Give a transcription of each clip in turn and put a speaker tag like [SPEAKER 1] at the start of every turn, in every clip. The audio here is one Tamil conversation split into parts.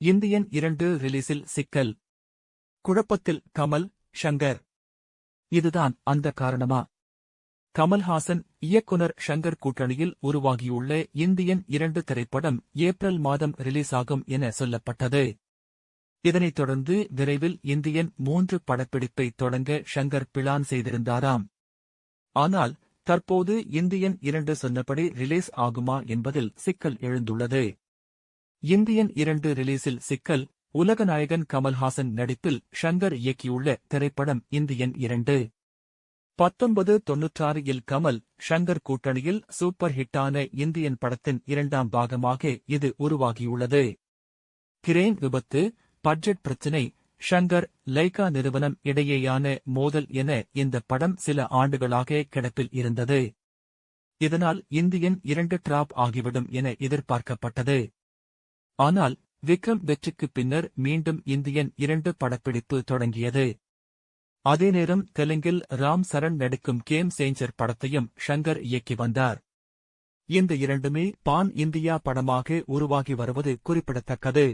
[SPEAKER 1] இந்தியன் 2 ரிலீஸில் சிக்கல். குழப்பத்தில் கமல், ஷங்கர். இதுதான் அந்த காரணமா? கமல்ஹாசன் இயக்குனர் ஷங்கர் கூட்டணியில் உருவாகியுள்ள இந்தியன் 2 திரைப்படம் ஏப்ரல் மாதம் ரிலீஸ் ஆகும் என சொல்லப்பட்டது. இதனைத் தொடர்ந்து விரைவில் இந்தியன் 3 படப்பிடிப்பை தொடங்க ஷங்கர் பிளான் செய்திருந்தாராம். ஆனால் தற்போது இந்தியன் 2 சொன்னபடி ரிலீஸ் ஆகுமா என்பதில் சிக்கல் எழுந்துள்ளது. இந்தியன் 2 ரிலீஸில் சிக்கல். உலகநாயகன் கமல்ஹாசன் நடிப்பில் ஷங்கர் இயக்கியுள்ள திரைப்படம் இந்தியன் 2. 1996 இல் கமல், ஷங்கர் கூட்டணியில் சூப்பர் ஹிட்டான இந்தியன் படத்தின் 2ஆம் பாகமாக இது உருவாகியுள்ளது. கிரேன் விபத்து, பட்ஜெட் பிரச்சினை, ஷங்கர், லைகா நிறுவனம் இடையேயான மோதல் என இந்த படம் சில ஆண்டுகளாக கிடப்பில் இருந்தது. இதனால் இந்தியன் 2 டிராப் ஆகிவிடும் என எதிர்பார்க்கப்பட்டது. ஆனால் விக்ரம் வெற்றிக்குப் பின்னர் மீண்டும் இந்தியன் 2 படப்பிடிப்பு தொடங்கியது. அதே நேரம் தெலுங்கில் ராம் சரண் நடிக்கும் கேம் சேஞ்சர் படத்தையும் ஷங்கர் இயக்கி வந்தார். இந்த இரண்டுமே பான் இந்தியா படமாக உருவாகி வருவது குறிப்பிடத்தக்கது.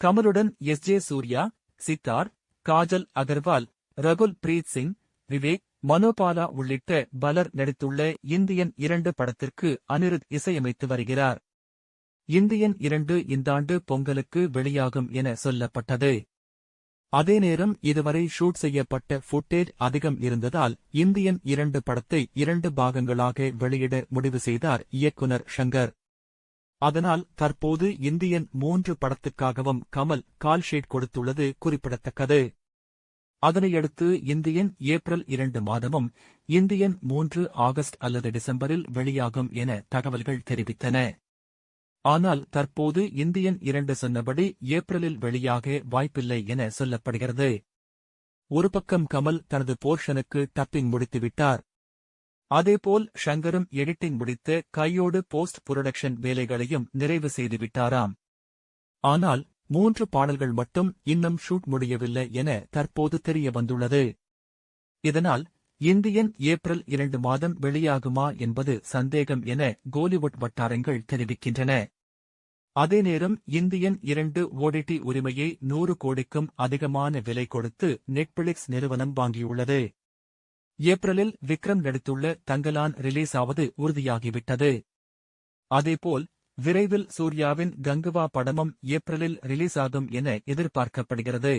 [SPEAKER 1] கமலுடன் எஸ்.ஜே. சூர்யா, சித்தார், காஜல் அகர்வால், ரகுல் பிரீத் சிங், விவேக், மனோபாலா உள்ளிட்ட பலர் நடித்துள்ள இந்தியன் 2 படத்திற்கு அனிருத் இசையமைத்து வருகிறார். இந்தியன் 2 இந்தாண்டு பொங்கலுக்கு வெளியாகும் என சொல்லப்பட்டது. அதே நேரம் இதுவரை ஷூட் செய்யப்பட்ட ஃபுட்டேஜ் அதிகம் இருந்ததால் இந்தியன் 2 படத்தை 2 பாகங்களாக வெளியிட முடிவு செய்தார் இயக்குனர் ஷங்கர். அதனால் தற்போது இந்தியன் 3 படத்துக்காகவும் கமல் கால் ஷீட் கொடுத்துள்ளது குறிப்பிடத்தக்கது. அதனையடுத்து இந்தியன் ஏப்ரல் 2 மாதமும், இந்தியன் 3 ஆகஸ்ட் அல்லது டிசம்பரில் வெளியாகும் என தகவல்கள் தெரிவித்தன. ஆனால் தற்போது இந்தியன் 2 சொன்னபடி ஏப்ரலில் வெளியாக வாய்ப்பில்லை என சொல்லப்படுகிறது. ஒரு பக்கம் கமல் தனது போர்ஷனுக்கு டப்பிங் முடித்துவிட்டார். அதேபோல் ஷங்கரும் எடிட்டிங் முடித்த கையோடு போஸ்ட் புரொடக்ஷன் வேலைகளையும் நிறைவு செய்துவிட்டாராம். ஆனால் 3 பாடல்கள் மட்டும் இன்னும் ஷூட் முடியவில்லை என தற்போது தெரிய வந்துள்ளது. இதனால் இந்தியன் ஏப்ரல் 2 மாதம் வெளியாகுமா என்பது சந்தேகம் என கோலிவுட் வட்டாரங்கள் தெரிவிக்கின்றன. அதே நேரம் இந்தியன் 2 ஓடிடி உரிமையை 100 கோடிக்கும் அதிகமான விலை கொடுத்து நெட்ஃபிளிக்ஸ் நிறுவனம் வாங்கியுள்ளது. ஏப்ரலில் விக்ரம் நடித்துள்ள தங்கலான் ரிலீஸ் ஆவது உறுதியாகிவிட்டது. அதேபோல் விரைவில் சூர்யாவின் கங்குவா படமும் ஏப்ரலில் ரிலீஸ் ஆகும் என எதிர்பார்க்கப்படுகிறது.